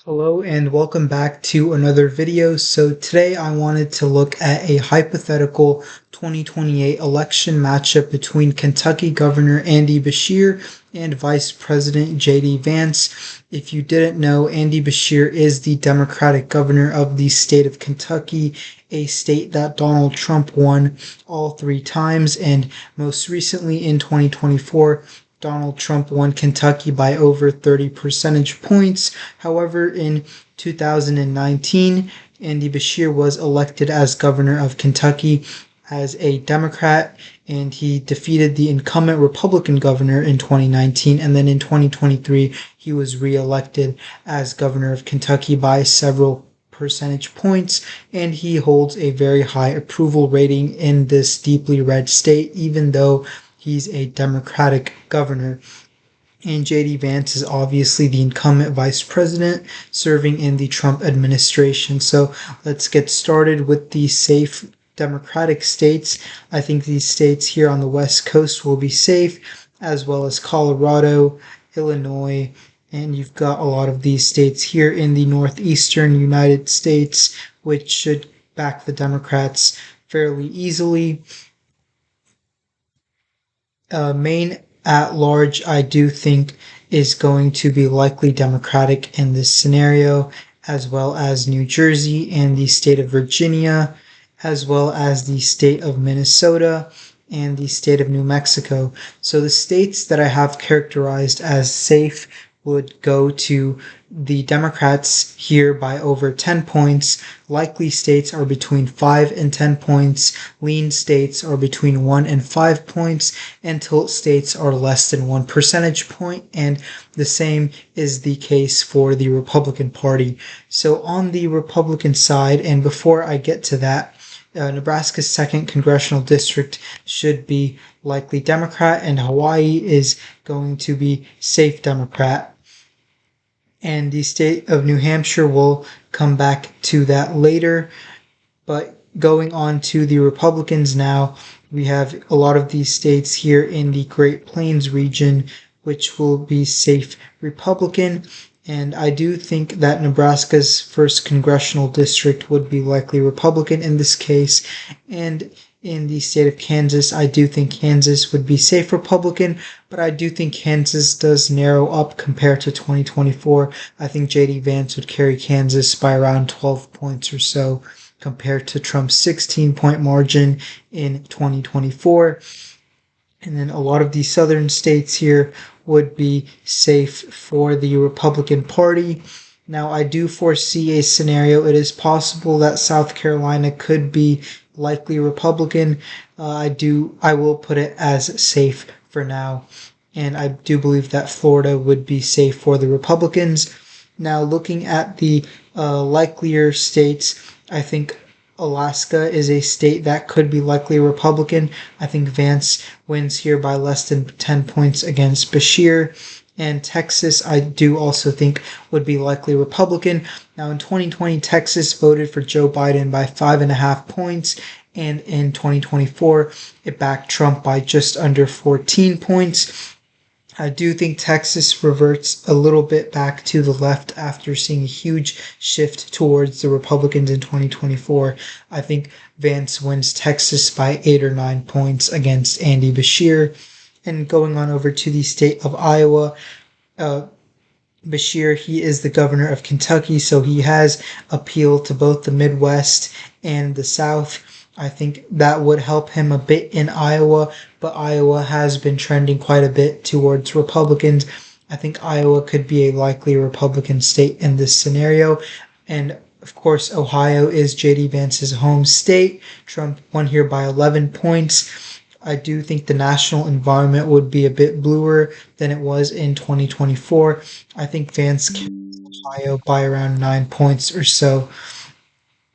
Hello and welcome back to another video. So today I wanted to look at a hypothetical 2028 election matchup between Kentucky Governor Andy Beshear and Vice President JD Vance. If you didn't know, Andy Beshear is the Democratic governor of the state of Kentucky, a state that Donald Trump won all three times, and most recently in 2024, Donald Trump won Kentucky by over 30 percentage points. However, in 2019, Andy Beshear was elected as governor of Kentucky as a Democrat, and he defeated the incumbent Republican governor in 2019. And then in 2023, he was reelected as governor of Kentucky by several percentage points, and he holds a very high approval rating in this deeply red state, even though he's a Democratic governor. And JD Vance is obviously the incumbent vice president serving in the Trump administration. So let's get started with the safe Democratic states. I think these states here on the West Coast will be safe, as well as Colorado, Illinois, and you've got a lot of these states here in the northeastern United States, which should back the Democrats fairly easily. Maine at large, I do think, is going to be likely Democratic in this scenario, as well as New Jersey and the state of Virginia, as well as the state of Minnesota and the state of New Mexico. So the states that I have characterized as safe would go to the Democrats here by over 10 points. Likely states are between 5 and 10 points. Lean states are between 1 and 5 points. And tilt states are less than 1 percentage point. And the same is the case for the Republican Party. So on the Republican side, and before I get to that, Nebraska's 2nd congressional district should be likely Democrat, and Hawaii is going to be safe Democrat. And the state of New Hampshire will come back to that later. But going on to the Republicans now, we have a lot of these states here in the Great Plains region, which will be safe Republican. And I do think that Nebraska's 1st congressional district would be likely Republican in this case. And in the state of Kansas, I do think Kansas would be safe Republican, but I do think Kansas does narrow up compared to 2024. I think JD Vance would carry Kansas by around 12 points or so compared to Trump's 16-point margin in 2024. And then a lot of these southern states here would be safe for the Republican Party. Now, I do foresee a scenario. It is possible that South Carolina could be likely Republican. I will put it as safe for now. And I do believe that Florida would be safe for the Republicans. Now, looking at the likelier states, I think Alaska is a state that could be likely Republican. I think Vance wins here by less than 10 points against Beshear. And Texas, I do also think would be likely Republican. Now, in 2020, Texas voted for Joe Biden by 5.5 points. And in 2024, it backed Trump by just under 14 points. I do think Texas reverts a little bit back to the left after seeing a huge shift towards the Republicans in 2024. I think Vance wins Texas by 8 or 9 points against Andy Beshear. And going on over to the state of Iowa, Beshear, he is the governor of Kentucky, so he has appealed to both the Midwest and the South. I think that would help him a bit in Iowa, but Iowa has been trending quite a bit towards Republicans. I think Iowa could be a likely Republican state in this scenario. And of course, Ohio is JD Vance's home state. Trump won here by 11 points. I do think the national environment would be a bit bluer than it was in 2024. I think Vance carries Ohio by around 9 points or so.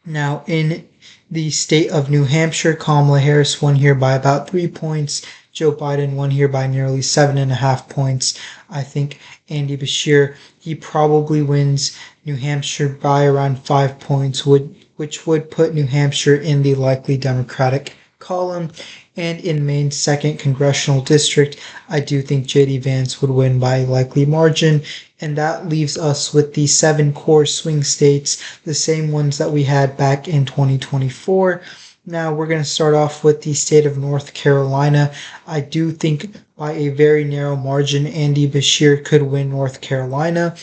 Now, in the state of New Hampshire, Kamala Harris won here by about 3 points. Joe Biden won here by nearly 7.5 points. I think Andy Beshear, he probably wins New Hampshire by around 5 points, which would put New Hampshire in the likely Democratic column. And in Maine's 2nd Congressional District, I do think JD Vance would win by a likely margin. And that leaves us with the 7 core swing states, the same ones that we had back in 2024. Now we're going to start off with the state of North Carolina. I do think by a very narrow margin, Andy Beshear could win North Carolina.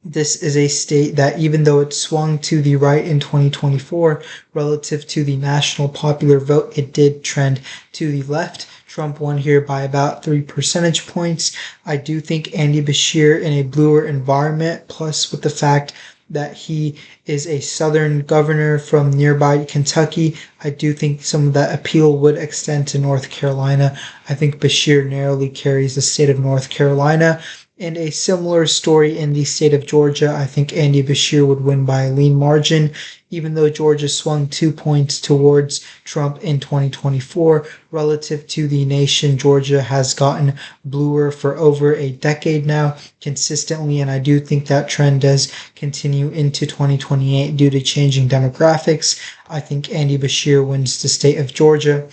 This is a state that, even though it swung to the right in 2024 relative to the national popular vote, it did trend to the left. Trump won here by about 3 percentage points. I do think Andy Beshear, in a bluer environment, plus with the fact that he is a southern governor from nearby Kentucky, I do think some of that appeal would extend to North Carolina. I think Beshear narrowly carries the state of North Carolina. And a similar story in the state of Georgia. I think Andy Beshear would win by a lean margin, even though Georgia swung 2 points towards Trump in 2024. Relative to the nation, Georgia has gotten bluer for over a decade now consistently, and I do think that trend does continue into 2028 due to changing demographics. I think Andy Beshear wins the state of Georgia.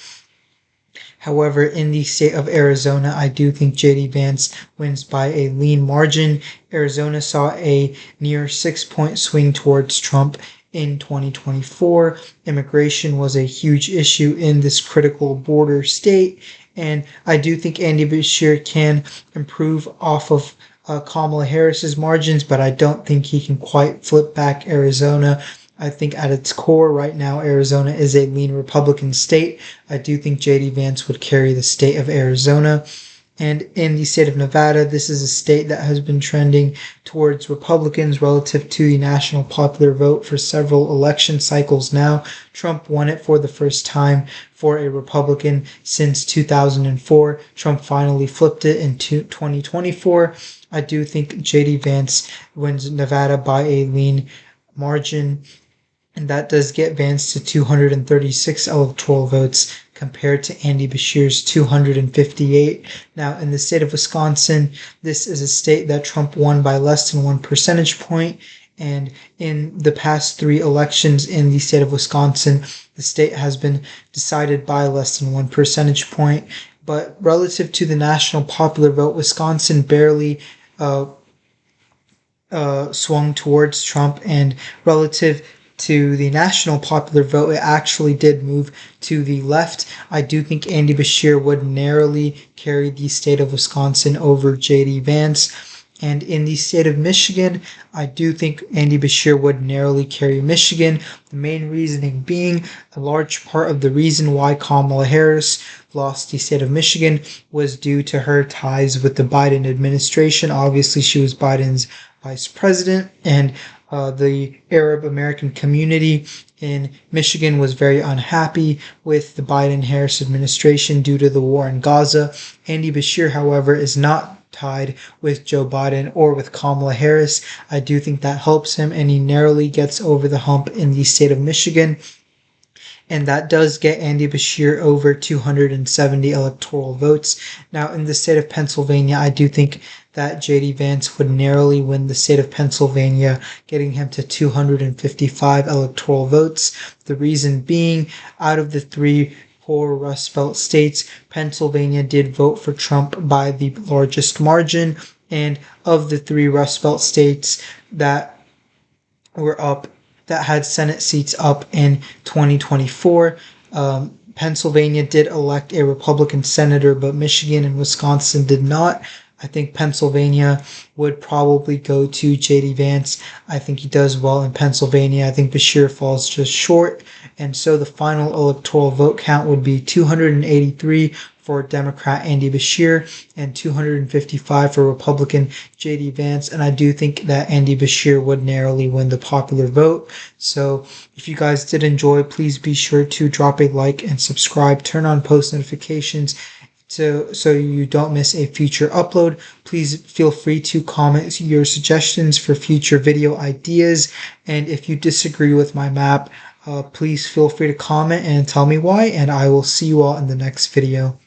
However, in the state of Arizona, I do think JD Vance wins by a lean margin. Arizona saw a near 6-point swing towards Trump in 2024. Immigration was a huge issue in this critical border state, and I do think Andy Beshear can improve off of Kamala Harris's margins, but I don't think he can quite flip back Arizona. I think at its core right now, Arizona is a lean Republican state. I do think JD Vance would carry the state of Arizona. And in the state of Nevada, this is a state that has been trending towards Republicans relative to the national popular vote for several election cycles now. Trump won it for the first time for a Republican since 2004. Trump finally flipped it in 2024. I do think JD Vance wins Nevada by a lean margin, and that does get Vance to 236 electoral votes compared to Andy Beshear's 258. Now, in the state of Wisconsin, this is a state that Trump won by less than 1 percentage point. And in the past 3 elections in the state of Wisconsin, the state has been decided by less than 1 percentage point. But relative to the national popular vote, Wisconsin barely swung towards Trump, and relative to the national popular vote, it actually did move to the left. I do think Andy Beshear would narrowly carry the state of Wisconsin over JD Vance. And in the state of Michigan, I do think Andy Beshear would narrowly carry Michigan. The main reasoning being, a large part of the reason why Kamala Harris lost the state of Michigan was due to her ties with the Biden administration. Obviously, she was Biden's vice president, and the Arab American community in Michigan was very unhappy with the Biden-Harris administration due to the war in Gaza. Andy Beshear, however, is not tied with Joe Biden or with Kamala Harris. I do think that helps him, and he narrowly gets over the hump in the state of Michigan. And that does get Andy Beshear over 270 electoral votes. Now, in the state of Pennsylvania, I do think that JD Vance would narrowly win the state of Pennsylvania, getting him to 255 electoral votes. The reason being, out of the 3 core Rust Belt states, Pennsylvania did vote for Trump by the largest margin, and of the 3 Rust Belt states that were up, that had Senate seats up in 2024, Pennsylvania did elect a Republican senator, but Michigan and Wisconsin did not. I think Pennsylvania would probably go to JD Vance. I think he does well in Pennsylvania. I think Beshear falls just short. And so the final electoral vote count would be 283 for Democrat Andy Beshear and 255 for Republican JD Vance. And I do think that Andy Beshear would narrowly win the popular vote. So if you guys did enjoy, please be sure to drop a like and subscribe. Turn on post notifications so you don't miss a future upload. Please feel free to comment your suggestions for future video ideas. And if you disagree with my map, please feel free to comment and tell me why. And I will see you all in the next video.